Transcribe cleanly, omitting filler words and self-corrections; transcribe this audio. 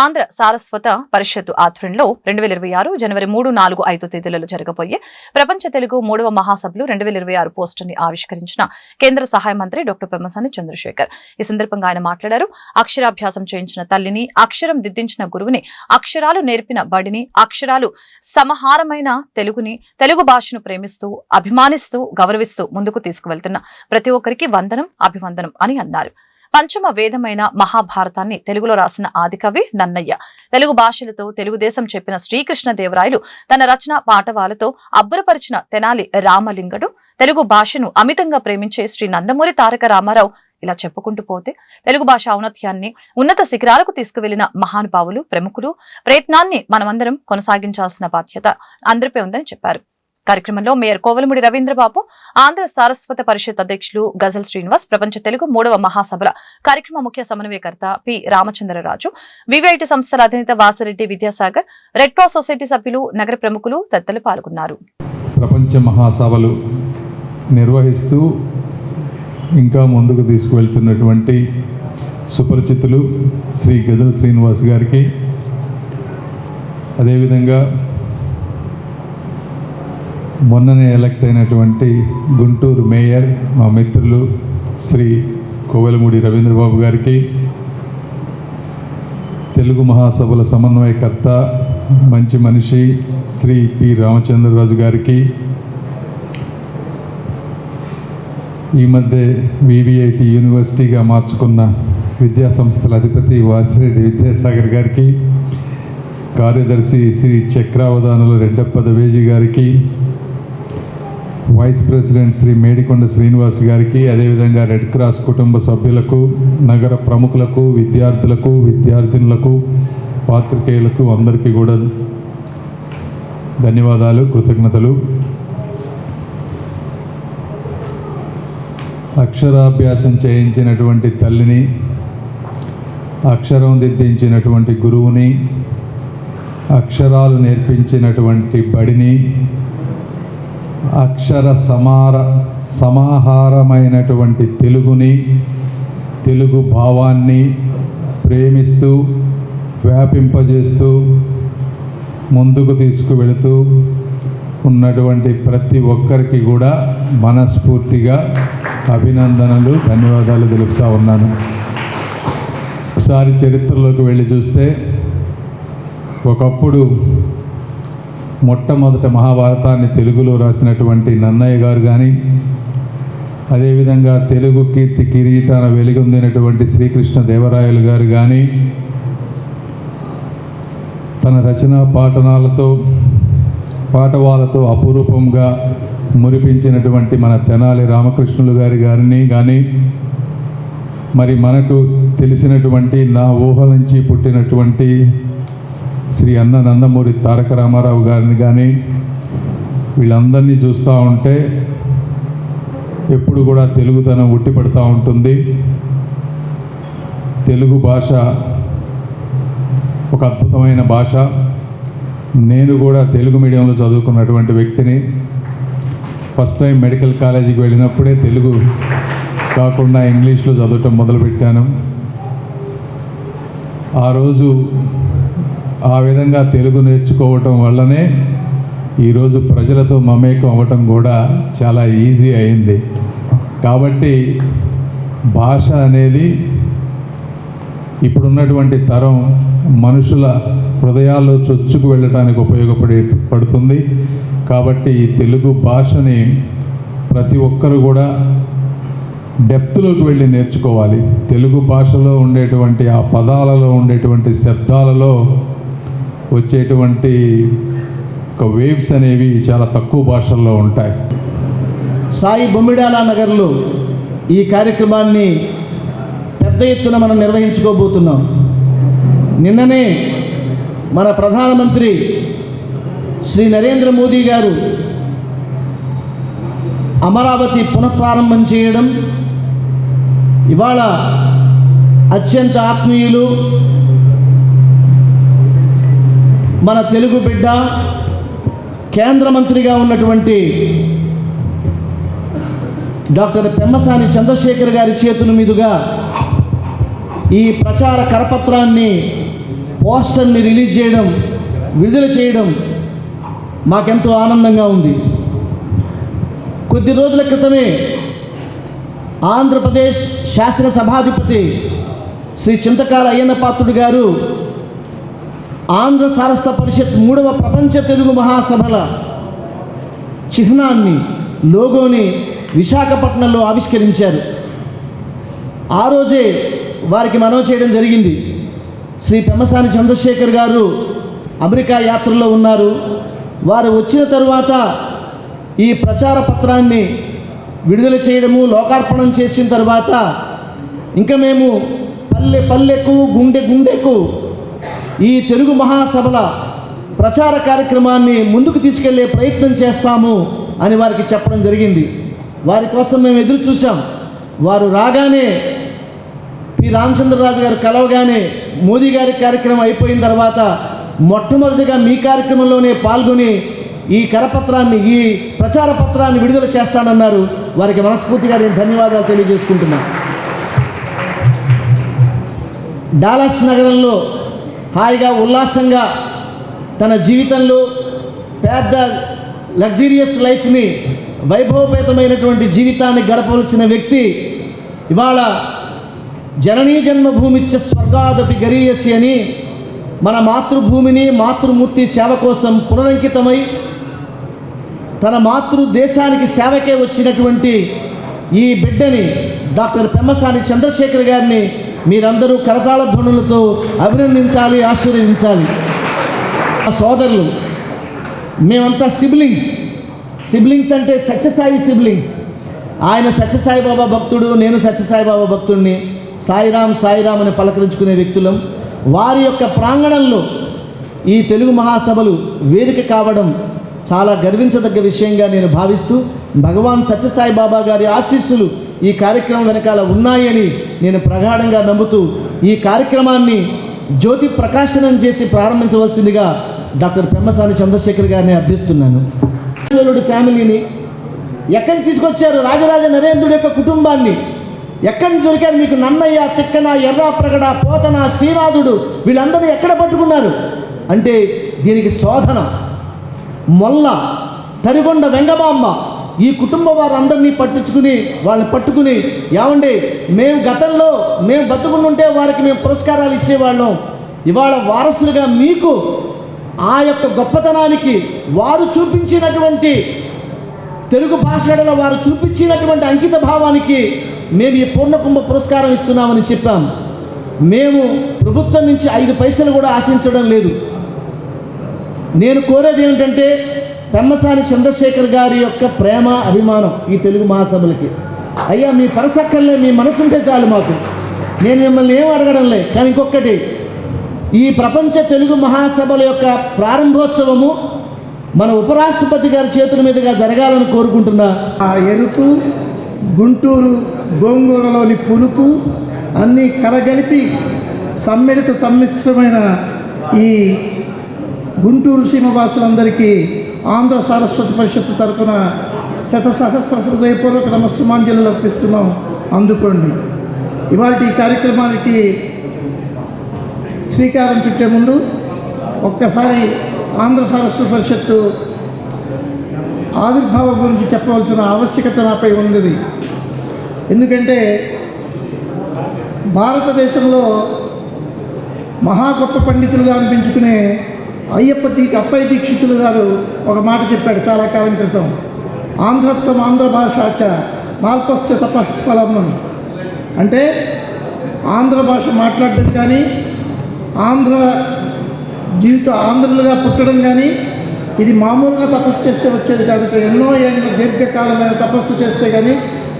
ఆంధ్ర సారస్వత పరిషత్తు ఆధ్వర్యంలో 2026 జనవరి 3, 4, 5 తేదీలలో జరగబోయే ప్రపంచ తెలుగు 3వ మహాసభలు 2026 పోస్టర్ని ఆవిష్కరించిన కేంద్ర సహాయ మంత్రి డాక్టర్ పెమ్మసాని చంద్రశేఖర్. ఈ సందర్భంగా ఆయన మాట్లాడారు. అక్షరాభ్యాసం చేయించిన తల్లిని, అక్షరం దిద్దించిన గురువుని, అక్షరాలు నేర్పిన బడిని, అక్షరాలు సమహారమైన తెలుగుని, తెలుగు భాషను ప్రేమిస్తూ, అభిమానిస్తూ, గౌరవిస్తూ ముందుకు తీసుకువెళ్తున్న ప్రతి ఒక్కరికి వందనం, అభివందనం అని అన్నారు. పంచమ వేదమైన మహాభారతాన్ని తెలుగులో రాసిన ఆదికవి నన్నయ్య. తెలుగు భాషలతో తెలుగుదేశం చెప్పిన శ్రీకృష్ణదేవరాయలు తన రచన పాటవాలతో అబ్బురపరిచిన తెనాలి రామలింగడు, తెలుగు భాషను అమితంగా ప్రేమించే శ్రీ నందమూరి తారక రామారావు, ఇలా చెప్పుకుంటూ పోతే తెలుగు భాష ఔన్నత్యాన్ని ఉన్నత శిఖరాలకు తీసుకువెళ్లిన మహానుభావులు, ప్రముఖులు ప్రయత్నాన్ని మనమందరం కొనసాగించాల్సిన బాధ్యత అందరిపై ఉందని చెప్పారు. కార్యక్రమంలో మేయర్ కోవలమూడి రవీంద్రబాబు, ఆంధ్ర సారస్వత పరిషత్ అధ్యక్షులు గజల్ శ్రీనివాస్, ప్రపంచ తెలుగు 3వ మహాసభల కార్యక్రమ ముఖ్య సమన్వయకర్త పి రామచంద్రరాజు, వివిఐటి సంస్థల అధినేత Vasireddy Vidyasagar, red cross society సభ్యులు, నగర ప్రముఖులు తదితరులు పాల్గొన్నారు. ప్రపంచ మహాసభలు నిర్వహిస్తూ ఇంకా ముందుకు తీసుకువెళ్తున్నటువంటి సుపరిచితులు శ్రీ గజల్ శ్రీనివాస్ గారికి, అదేవిధంగా మొన్ననే ఎలక్ట్ అయినటువంటి గుంటూరు మేయర్ మా మిత్రులు శ్రీ కోవెలమూడి రవీంద్రబాబు గారికి, తెలుగు మహాసభల సమన్వయకర్త మంచి మనిషి శ్రీ పి రామచంద్రరాజు గారికి, ఈ మధ్య వివిఐటి యూనివర్సిటీగా మార్చుకున్న విద్యా సంస్థల అధిపతి వాసిరెడ్డి విద్యాసాగర్ గారికి, కార్యదర్శి శ్రీ చక్రావధానుల రెడ్డప్ప దవేజీ గారికి, వైస్ ప్రెసిడెంట్ శ్రీ మేడికొండ శ్రీనివాస్ గారికి, అదేవిధంగా రెడ్ క్రాస్ కుటుంబ సభ్యులకు, నగర ప్రముఖులకు, విద్యార్థులకు, విద్యార్థినులకు, పాత్రికేయులకు అందరికీ కూడా ధన్యవాదాలు, కృతజ్ఞతలు. అక్షరాభ్యాసం చేయించినటువంటి తల్లిని, అక్షరం దిద్దించినటువంటి గురువుని, అక్షరాలు నేర్పించినటువంటి బడిని, అక్షర సమాహారమైనటువంటి తెలుగుని, తెలుగు భావాన్ని ప్రేమిస్తూ, వ్యాపింపజేస్తూ, ముందుకు తీసుకువెళుతూ ఉన్నటువంటి ప్రతి ఒక్కరికి కూడా మనస్ఫూర్తిగా అభినందనలు, ధన్యవాదాలు తెలుపుతూ ఉన్నాను. ఒకసారి చరిత్రలోకి వెళ్ళి చూస్తే, ఒకప్పుడు మొట్టమొదట మహాభారతాన్ని తెలుగులో రాసినటువంటి నన్నయ్య గారు కానీ, అదేవిధంగా తెలుగు కీర్తి కిరీటాన వెలుగొందినటువంటి శ్రీకృష్ణదేవరాయలు గారు కానీ, తన రచనా పాటవాలతో అపురూపంగా మురిపించినటువంటి మన తెనాలి రామకృష్ణులు గారిని కానీ, మరి మనకు తెలిసినటువంటి నా ఊహ నుంచి పుట్టినటువంటి శ్రీ అన్న నందమూరి తారక రామారావు గారిని కానీ, వీళ్ళందరినీ చూస్తూ ఉంటే ఎప్పుడు కూడా తెలుగుతనం ఉట్టిపడుతూ ఉంటుంది. తెలుగు భాష ఒక అద్భుతమైన భాష. నేను కూడా తెలుగు మీడియంలో చదువుకున్నటువంటి వ్యక్తిని. ఫస్ట్ టైం మెడికల్ కాలేజీకి వెళ్ళినప్పుడే తెలుగు కాకుండా ఇంగ్లీష్లో చదవటం మొదలుపెట్టాను. ఆ రోజు ఆ విధంగా తెలుగు నేర్చుకోవటం వల్లనే ఈరోజు ప్రజలతో మమేకం అవ్వటం కూడా చాలా ఈజీ అయింది. కాబట్టి భాష అనేది ఇప్పుడున్నటువంటి తరం మనుషుల హృదయాల్లో చొచ్చుకు వెళ్ళటానికి ఉపయోగపడుతుంది. కాబట్టి ఈ తెలుగు భాషని ప్రతి ఒక్కరు కూడా డెప్త్లోకి వెళ్ళి నేర్చుకోవాలి. తెలుగు భాషలో ఉండేటువంటి ఆ పదాలలో ఉండేటువంటి శబ్దాలలో వచ్చేటువంటి ఒక వేవ్స్ అనేవి చాలా తక్కువ భాషల్లో ఉంటాయి. సాయి బొమ్మిడాల నగర్లో ఈ కార్యక్రమాన్ని పెద్ద ఎత్తున మనం నిర్వహించుకోబోతున్నాం. నిన్ననే మన ప్రధానమంత్రి శ్రీ నరేంద్ర మోదీ గారు అమరావతి పునఃప్రారంభం చేయడం, ఇవాళ అత్యంత ఆత్మీయులు మన తెలుగు బిడ్డ, కేంద్ర మంత్రిగా ఉన్నటువంటి డాక్టర్ పెమ్మసాని చంద్రశేఖర్ గారి చేతుల మీదుగా ఈ ప్రచార కరపత్రాన్ని పోస్టర్ని రిలీజ్ చేయడం, విడుదల చేయడం మాకెంతో ఆనందంగా ఉంది. కొద్ది రోజుల క్రితమే ఆంధ్రప్రదేశ్ శాసనసభాధిపతి శ్రీ చింతకాల అయ్యన్న పాత్రుడు గారు ఆంధ్ర సారస్వత పరిషత్ 3వ ప్రపంచ తెలుగు మహాసభల చిహ్నాన్ని, లోగోని విశాఖపట్నంలో ఆవిష్కరించారు. ఆ రోజే వారికి మనవి చేయడం జరిగింది. శ్రీ పెమ్మసాని చంద్రశేఖర్ గారు అమెరికా యాత్రలో ఉన్నారు. వారు వచ్చిన తరువాత ఈ ప్రచార పత్రాన్ని విడుదల చేయడము, లోకార్పణం చేసిన తర్వాత ఇంకా మేము పల్లె పల్లెకు, గుండె గుండెకు ఈ తెలుగు మహాసభల ప్రచార కార్యక్రమాన్ని ముందుకు తీసుకెళ్లే ప్రయత్నం చేస్తాము అని వారికి చెప్పడం జరిగింది. వారి కోసం మేము ఎదురు చూసాం. వారు రాగానే, పి రామచంద్రరాజు గారు కలవగానే, మోదీ గారి కార్యక్రమం అయిపోయిన తర్వాత మొట్టమొదటిగా మీ కార్యక్రమంలోనే పాల్గొని ఈ కరపత్రాన్ని, ఈ ప్రచార పత్రాన్ని విడుదల చేస్తానన్నారు. వారికి మనస్ఫూర్తిగా నేను ధన్యవాదాలు తెలియజేసుకుంటున్నాను. డాలస్ నగరంలో హాయిగా, ఉల్లాసంగా తన జీవితంలో పెద్ద లగ్జరియస్ లైఫ్ని, వైభవపేతమైనటువంటి జీవితాన్ని గడపవలసిన వ్యక్తి ఇవాళ జననీ జన్మభూమిచ్చ స్వర్గాదపి గరీయసి అని మన మాతృభూమిని, మాతృమూర్తి సేవ కోసం పునరంకితమై తన మాతృదేశానికి సేవకే వచ్చినటువంటి ఈ బిడ్డని, డాక్టర్ పెమ్మసాని చంద్రశేఖర్ గారిని మీరందరూ కరతాళ ధ్వనులతో అభినందించాలి, ఆశీర్వదించాలి. మా సోదరులు, మేమంతా సిబ్లింగ్స్ అంటే సత్యసాయి సిబ్లింగ్స్. ఆయన సత్యసాయిబాబా భక్తుడు, నేను సత్యసాయిబాబా భక్తుడిని. సాయిరాం సాయిరాం అని పలకరించుకునే వ్యక్తులం. వారి యొక్క ప్రాంగణంలో ఈ తెలుగు మహాసభలు వేదిక కావడం చాలా గర్వించదగ్గ విషయంగా నేను భావిస్తూ, భగవాన్ సత్యసాయి బాబా గారి ఆశీస్సులు ఈ కార్యక్రమం వెనకాల ఉన్నాయని నేను ప్రగాఢంగా నమ్ముతూ ఈ కార్యక్రమాన్ని జ్యోతి ప్రకాశనం చేసి ప్రారంభించవలసిందిగా డాక్టర్ పెమ్మసాని చంద్రశేఖర్ గారిని అర్థిస్తున్నాను. ఫ్యామిలీని ఎక్కడికి తీసుకొచ్చారు? రాజరాజ నరేంద్రుడి యొక్క కుటుంబాన్ని ఎక్కడి నుంచి దొరికారు మీకు? నన్నయ్య, తిక్కన, ఎర్రాప్రగడ, పోతన, శ్రీనాథుడు వీళ్ళందరినీ ఎక్కడ పట్టుకున్నారు అంటే దీనికి శోధన. మొల్ల, తరిగొండ వెంగబామ్మ, ఈ కుటుంబ వారందరినీ వాళ్ళని పట్టుకుని, ఏమండి మేము గతంలో మేము బతుకుంటుంటే వారికి మేము పురస్కారాలు ఇచ్చేవాళ్ళం, ఇవాళ వారసులుగా మీకు ఆ యొక్క గొప్పతనానికి వారు చూపించినటువంటి తెలుగు భాషలో వారు చూపించినటువంటి అంకిత భావానికి మేము ఈ పూర్ణకుంభ పురస్కారం ఇస్తున్నామని చెప్పాం. మేము ప్రభుత్వం నుంచి 5 పైసలు కూడా ఆశించడం లేదు. నేను కోరేది ఏమిటంటే పెమ్మసాని చంద్రశేఖర్ గారి యొక్క ప్రేమ, అభిమానం ఈ తెలుగు మహాసభలకి. అయ్యా మీ పరసక్కల్లే, మీ మనసుంటే చాలు మాకు. నేను మిమ్మల్ని ఏం అడగడంలే. కానీ ఇంకొకటి, ఈ ప్రపంచ తెలుగు మహాసభల యొక్క ప్రారంభోత్సవము మన ఉపరాష్ట్రపతి గారి చేతుల మీదుగా జరగాలని కోరుకుంటున్నా. ఆ ఎరుపు, గుంటూరు గోంగూరలోని పులుపు అన్నీ కలగలిపి సమ్మిశ్రమైన ఈ గుంటూరు సీమవాసులందరికీ ఆంధ్ర సారస్వత పరిషత్తు తరఫున శతసహస్ర హృదయపూర్వక నమస్సుమాంజలు అర్పిస్తున్నాం. అందుకోండి. ఇవాళ ఈ కార్యక్రమానికి శ్రీకారం చుట్టే ముందు ఒక్కసారి ఆంధ్ర సారస్వత పరిషత్తు ఆవిర్భావం గురించి చెప్పవలసిన ఆవశ్యకత నాపై ఉంది. ఎందుకంటే భారతదేశంలో మహా గొప్ప పండితులుగా అనిపించుకునే అప్పయ్య దీక్షితులు గారు ఒక మాట చెప్పాడు చాలా కాలం క్రితం. ఆంధ్రత్వం ఆంధ్ర భాషాచ మాల్పస్య తపఃఫలం అని. అంటే ఆంధ్ర భాష మాట్లాడడం కానీ, ఆంధ్రులుగా పుట్టడం కానీ ఇది మామూలుగా తపస్సు చేస్తే వచ్చేది కాదు. ఎన్నో ఏళ్ళు దీర్ఘకాలమైన తపస్సు చేస్తే కానీ